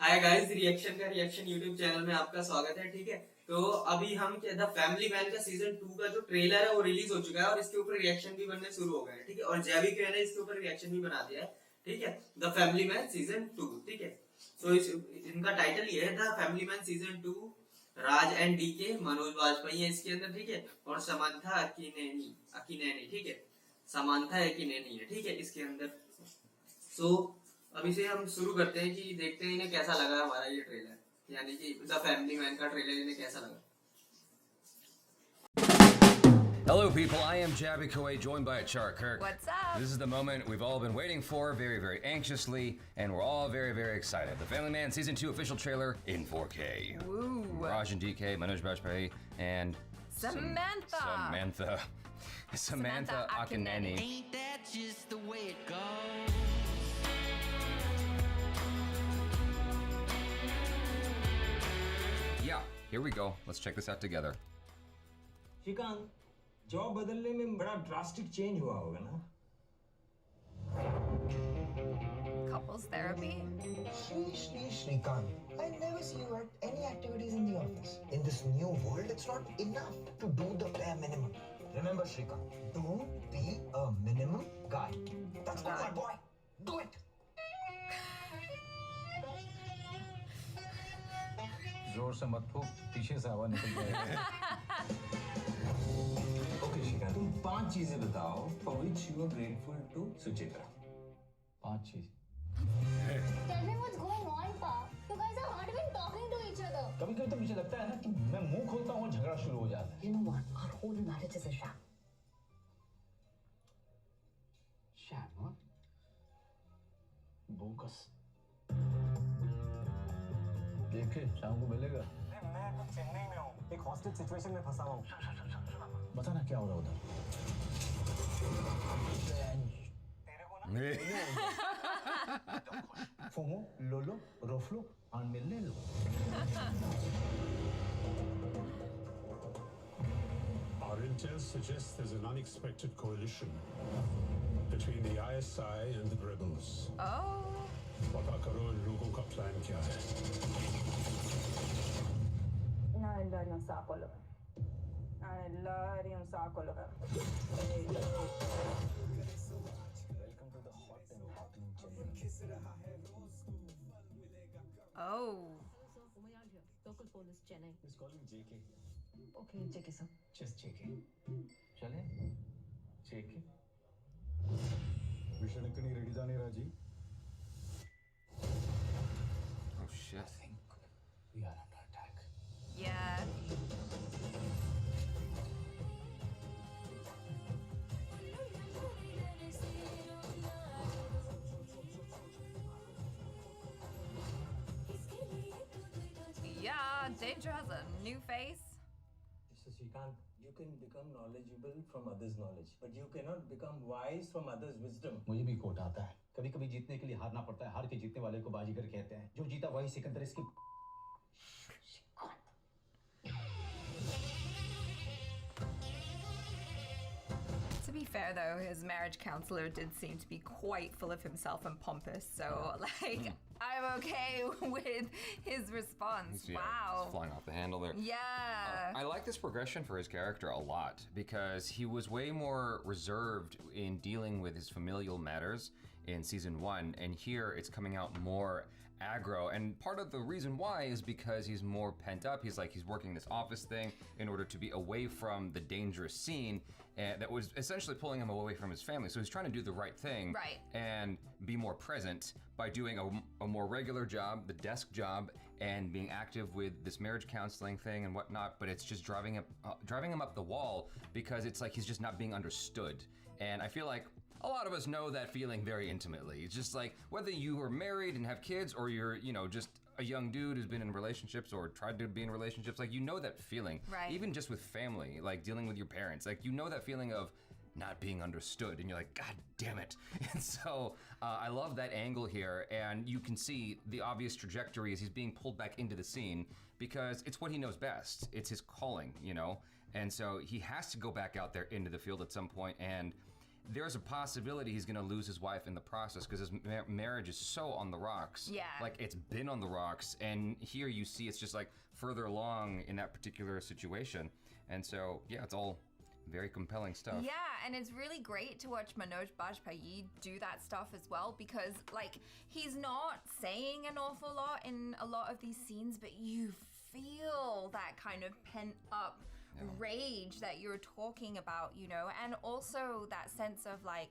Hi guys, reaction का reaction YouTube channel में आपका स्वागत है। ठीक है, तो अभी हम द फैमिली मैन का सीजन 2 का जो ट्रेलर है वो रिलीज हो चुका है और इसके ऊपर रिएक्शन भी बनने शुरू हो गए हैं। ठीक है, और जैविक ने इसके ऊपर रिएक्शन भी बना दिया है। ठीक है, द फैमिली मैन सीजन 2। ठीक है, तो इनका टाइटल ये है the family man season 2। Raj and DK, Manoj Vajpayee है इसके अंदर। ठीक है, और समांथा अकिनेनी अकिनेनी ठीक है, समांथा अकिनेनी है। ठीक है, इसके अंदर सो अभी से हम शुरू करते हैं कि देखते हैं इन्हें कैसा लगा हमारा ये ट्रेलर, यानी कि द फैमिली मैन का ट्रेलर इन्हें कैसा लगा। Hello, people. I am Jabby Kuwait, joined by Char Kirk. What's up? This is the moment we've all been waiting for, very, very anxiously, and we're all very, very excited. The Family Man Season 2 official trailer in 4K. Ooh. Raj and DK, Manoj Bajpayee, and Samantha. Samantha Akineni. Ain't that just the way it goes? Yeah, here we go. Let's check this out together. Srikant, job बदलने में बड़ा drastic change हुआ होगा ना? Couples therapy? Shrikant, I never see you at any activities in the office. In this new world, it's not enough to do the bare minimum. Remember, Shrikant, don't be a minimum guy. That's all right, boy. Do it. जोर से मत फूक, पीछे से हवा निकल जाएगी। Okay, Shrikant, तुम 5 चीजें बताओ for which you are grateful to Suchitra. 5 चीज। Tell me what's going on, Pa. You guys are not even talking to each other. कभी-कभी तो मुझे लगता है ना कि मैं मुंह खोलता हूँ और झगड़ा शुरू हो जाता है। You know what? Our whole marriage is a sham. Sham, हाँ? बोकस। देखे, शाम को मिलेगा। मैं तो चेन्नई में हूँ, एक हॉस्टेज सिचुएशन में फंसा हुआ हूँ। बता ना क्या हो रहा है उधर। तेरे को ना फोमो, लोलो, रोफलो, और मिलने लो। Our intel suggests there's an unexpected coalition between the ISI and the rebels. Oh. पता करो इन लोगों का प्लान क्या है। ഞാൻ എല്ലാവരും സാക്കൊല്ലുക ഞാൻ എല്ലാവരെയും സാക്കൊല്ലുക Welcome to the hot and happening Chennai. Oh. Local police, Chennai. He's calling JK. Okay, JK sir. Just JK. चले? JK. मिशन इतनी रेडी जाने राजी। Oh, shit. I think we are under attack. Yeah. Yeah, Danger has a new face. Mr. Shrikant, you can become knowledgeable from others' knowledge, but you cannot become wise from others' wisdom. मुझे भी coat आता है। कभी-कभी जीतने के लिए हारना पड़ता है। हार के जीतने वाले को बाजीगर कहते हैं। जो जीता वही सिकंदर इसकी। To be fair though, his marriage counselor did seem to be quite full of himself and pompous, so like I'm okay with his response. Yeah, Wow. it's flying off the handle there. Yeah. I like this progression for his character a lot because he was way more reserved in dealing with his familial matters in season 1, and here it's coming out more aggro. And part of the reason why is because he's more pent up. He's working this office thing in order to be away from the dangerous scene that was essentially pulling him away from his family. So he's trying to do the right thing, Right. and be more present by doing a more regular job, the desk job, and being active with this marriage counseling thing and whatnot. But it's just driving him up the wall because it's like he's just not being understood. And I feel like a lot of us know that feeling very intimately. It's just like whether you are married and have kids or you're, just a young dude who's been in relationships or tried to be in relationships, like, that feeling. Right. Even just with family, like dealing with your parents, like, that feeling of not being understood, and you're like, God damn it. And so I love that angle here, and you can see the obvious trajectory as he's being pulled back into the scene because it's what he knows best. It's his calling, and so he has to go back out there into the field at some point. And there's a possibility he's going to lose his wife in the process because his marriage is so on the rocks. Yeah. Like, it's been on the rocks. And here you see it's just like further along in that particular situation. And so, yeah, it's all very compelling stuff. Yeah, and it's really great to watch Manoj Bajpayee do that stuff as well, because like he's not saying an awful lot in a lot of these scenes, but you feel that kind of pent up rage that you're talking about, you know, and also that sense of like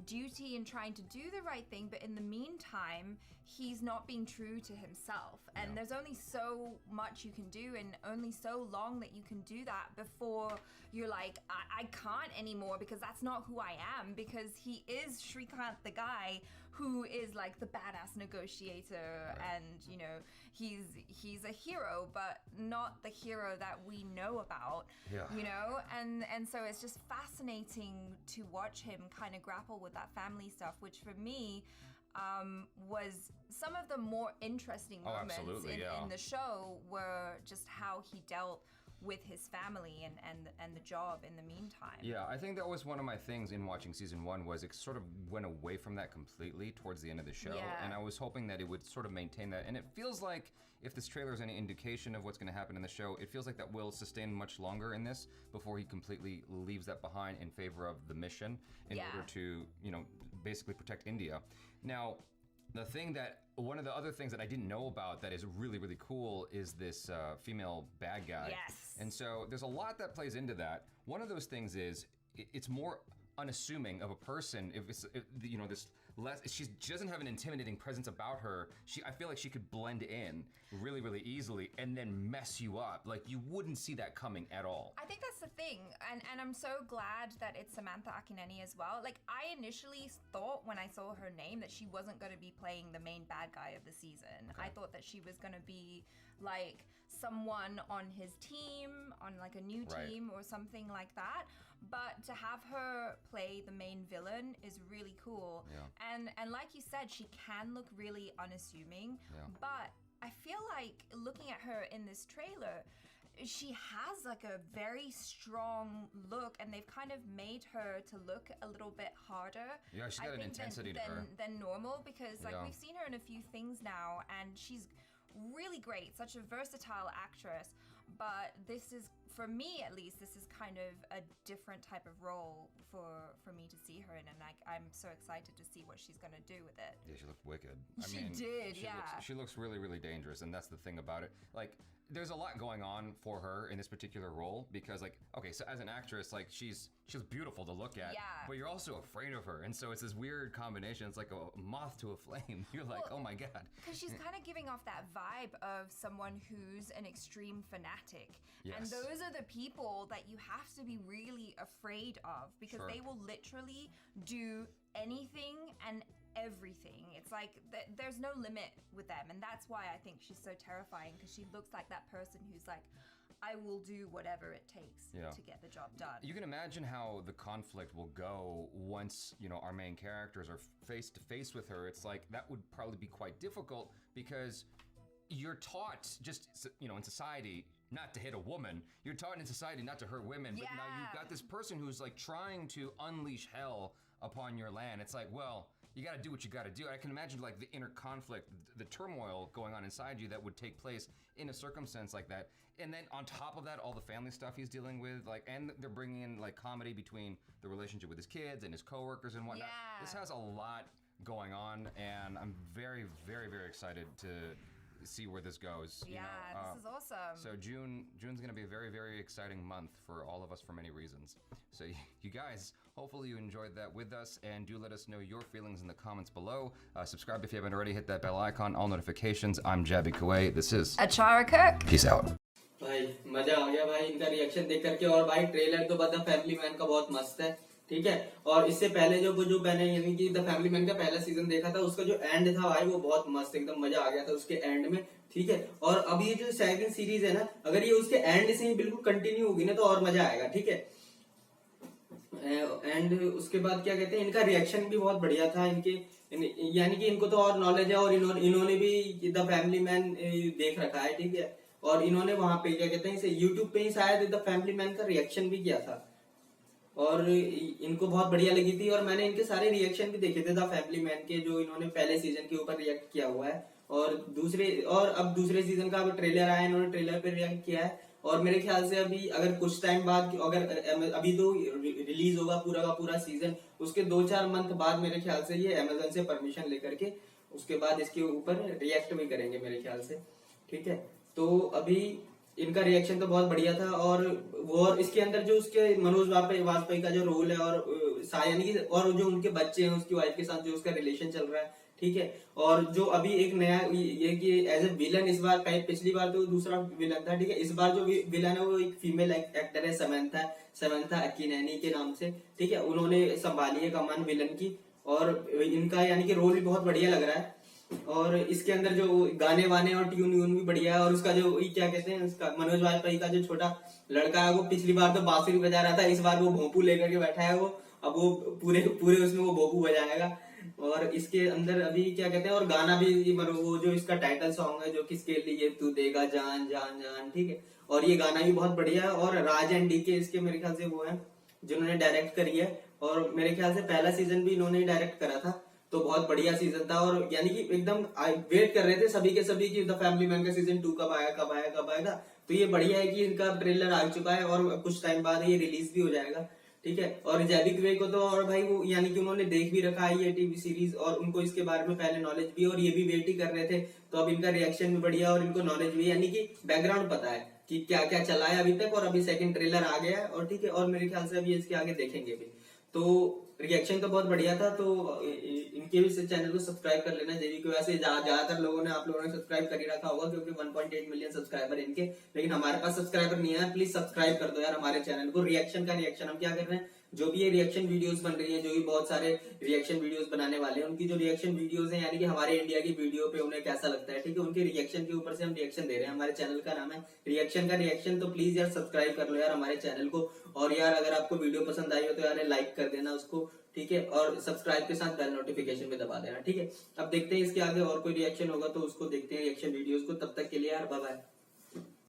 duty and trying to do the right thing, but in the meantime he's not being true to himself, and there's only so much you can do and only so long that you can do that before you're like, I can't anymore, because that's not who I am, because he is Shrikant, the guy who is like the badass negotiator, and you know, he's a hero, but not the hero that we know about. You know, and so it's just fascinating to watch him kind of grapple with that family stuff, which for me was some of the more interesting moments in the show were just how he dealt with his family and the job in the meantime. Yeah, I think that was one of my things in watching season 1 was it sort of went away from that completely towards the end of the show. Yeah. And I was hoping that it would sort of maintain that. And it feels like if this trailer is any indication of what's going to happen in the show, it feels like that will sustain much longer in this before he completely leaves that behind in favor of the mission in order to, you know, basically protect India. Now, one of the other things that I didn't know about that is really, really cool is this female bad guy. Yes. And so there's a lot that plays into that. One of those things is it's more unassuming of a person if you know, this less, she doesn't have an intimidating presence about her. I feel like she could blend in really, really easily and then mess you up. Like, you wouldn't see that coming at all. I think that's the thing, and I'm so glad that it's Samantha Akineni as well. Like, I initially thought when I saw her name that she wasn't going to be playing the main bad guy of the season. I thought that she was going to be like someone on his team, on like a new team or something like that. But to have her play the main villain is really cool. And like you said, she can look really unassuming, but I feel like looking at her in this trailer, she has like a very strong look, and they've kind of made her to look a little bit harder. Yeah, she's got an intensity to her. Than normal, because like we've seen her in a few things now, and she's really great, such a versatile actress. But this is, for me at least, this is kind of a different type of role for me to see her in, and I'm so excited to see what she's going to do with it. Yeah, she looked wicked. She looks really, really dangerous, and that's the thing about it. Like, there's a lot going on for her in this particular role, because like, okay, so as an actress, like she's beautiful to look at, but you're also afraid of her, and so it's this weird combination. It's like a moth to a flame. You're like, oh my god, because she's kind of giving off that vibe of someone who's an extreme fanatic, and those are the people that you have to be really afraid of, because they will literally do anything and everything. It's like there's no limit with them, and that's why I think she's so terrifying, because she looks like that person who's like, I will do whatever it takes to get the job done. You can imagine how the conflict will go once, you know, our main characters are face to face with her. It's like that would probably be quite difficult, because you're taught just, you know, in society not to hit a woman. You're taught in society not to hurt women, but now you've got this person who's like trying to unleash hell upon your land. It's like, well, you got to do what you got to do. I can imagine like the inner conflict, the turmoil going on inside you that would take place in a circumstance like that. And then on top of that, all the family stuff he's dealing with, like, and they're bringing in like comedy between the relationship with his kids and his coworkers and whatnot. This has a lot going on, and I'm very, very, very excited to see where this goes. This is awesome. So June's gonna be a very, very exciting month for all of us for many reasons. So you guys, hopefully you enjoyed that with us, and do let us know your feelings in the comments below. Subscribe if you haven't already, hit that bell icon, all notifications. I'm Javi Kuwait. This is Achara Kirk. Peace out. भाई मजा आ गया भाई इनका reaction देख करके, और भाई trailer तो द फैमिली मैन का बहुत मस्त है, ठीक है। और इससे पहले जो मैंने यानी कि द फैमिली मैन का पहला सीजन देखा था, उसका जो एंड था भाई वो बहुत मस्त, एकदम मजा आ गया था उसके एंड में, ठीक है। और अब ये जो सेकंड सीरीज है ना, अगर ये उसके एंड से ही बिल्कुल कंटिन्यू होगी ना तो और मजा आएगा, ठीक है। एंड उसके बाद क्या कहते हैं, इनका रिएक्शन भी बहुत बढ़िया था, इनके यानी कि इनको तो और नॉलेज है, और इन्होंने भी द फैमिली मैन देख रखा है, ठीक है। और इन्होंने वहां पे क्या कहते हैं, इसे यूट्यूब पे ही शायद द फैमिली मैन का रिएक्शन भी किया था, और इनको बहुत बढ़िया लगी थी और मैंने इनके सारे रिएक्शन भी देखे थे द फैमिली मैन के, जो इन्होंने पहले सीजन के ऊपर रिएक्ट किया हुआ है और अब दूसरे सीजन का अब ट्रेलर आया, इन्होंने ट्रेलर पे रिएक्ट किया है। और मेरे ख्याल से अभी अगर कुछ टाइम बाद, अगर अभी तो रिलीज होगा पूरा का पूरा सीजन, उसके 2-4 मंथ बाद मेरे ख्याल से ये अमेजन से परमिशन लेकर के उसके बाद इसके ऊपर रिएक्ट भी करेंगे मेरे ख्याल से, ठीक है। तो अभी इनका रिएक्शन तो बहुत बढ़िया था और इसके अंदर जो उसके मनोज वाजपेयी का जो रोल है और यानी कि और जो उनके बच्चे हैं उसकी वाइफ के साथ जो उसका रिलेशन चल रहा है, ठीक है। और जो अभी एक नया ये कि एज ए विलन इस बार, पिछली बार तो दूसरा विलन था, ठीक है। इस बार जो विलन है वो एक फीमेल एक्टर है, समंथा अक्किनेनी के नाम से, ठीक है। उन्होंने संभाली है कमान विलन की और इनका यानी कि रोल भी बहुत बढ़िया लग रहा है। और इसके अंदर जो गाने वाने और ट्यून भी बढ़िया है। और उसका जो क्या कहते हैं, उसका मनोज वाजपेयी का जो छोटा लड़का है वो पिछली बार तो बांसुरी बजा रहा था, इस बार वो भोंपू लेकर के बैठा है वो, अब वो पूरे उसमें वो भोंपू बजाएगा। और इसके अंदर अभी क्या कहते हैं, और गाना भी वो जो इसका टाइटल सॉन्ग है जो किसके लिए तू देगा जान जान जान, ठीक है। और ये गाना भी बहुत बढ़िया है। और राज एंड डीके इसके मेरे ख्याल से वो है जिन्होंने डायरेक्ट करी है और मेरे ख्याल से पहला सीजन भी इन्होंने डायरेक्ट करा था, तो बहुत बढ़िया सीजन था। और यानी कि एकदम वेट कर रहे थे सभी के सभी कि द फैमिली मैन का सीजन 2 कब आएगा। तो ये बढ़िया है कि इनका ट्रेलर आ चुका है और कुछ टाइम बाद ये रिलीज भी हो जाएगा, ठीक है। और जैविक वे को तो और भाई वो यानी कि उन्होंने देख भी रखा है ये टीवी सीरीज और उनको इसके बारे में पहले नॉलेज भी, और ये भी वेट ही कर रहे थे, तो अब इनका रिएक्शन भी बढ़िया और इनको नॉलेज भी, यानी कि बैकग्राउंड पता है कि क्या क्या चला है अभी तक। और अभी सेकंड ट्रेलर आ गया है और ठीक है, और मेरे ख्याल से अभी इसके आगे देखेंगे भी। तो रिएक्शन तो बहुत बढ़िया था। तो इनके भी चैनल को सब्सक्राइब कर लेना जेवी को। वैसे ज्यादातर आप लोगों ने सब्सक्राइब कर ही रखा होगा क्योंकि 1.8 मिलियन सब्सक्राइबर इनके, लेकिन हमारे पास सब्सक्राइबर नहीं है। प्लीज सब्सक्राइब कर दो यार हमारे चैनल को। रिएक्शन हम क्या कर रहे हैं, जो भी ये रिएक्शन वीडियोस बन रही है, जो भी बहुत सारे रिएक्शन वीडियोस बनाने वाले हैं, उनकी जो रिएक्शन वीडियोस हैं यानी कि हमारे इंडिया की वीडियो पे उन्हें कैसा लगता है, ठीक है, उनके रिएक्शन के ऊपर से हम रिएक्शन दे रहे हैं। हमारे चैनल का नाम है रिएक्शन। तो प्लीज यार सब्सक्राइब कर लो यार हमारे चैनल को। और यार अगर आपको वीडियो पसंद आई हो तो यार लाइक कर देना उसको, ठीक है। और सब्सक्राइब के साथ बेल नोटिफिकेशन पे दबा देना, ठीक है। अब देखते हैं इसके आगे और कोई रिएक्शन होगा तो उसको देखते हैं रिएक्शन वीडियोस को। तब तक के लिए यार बाय बाय।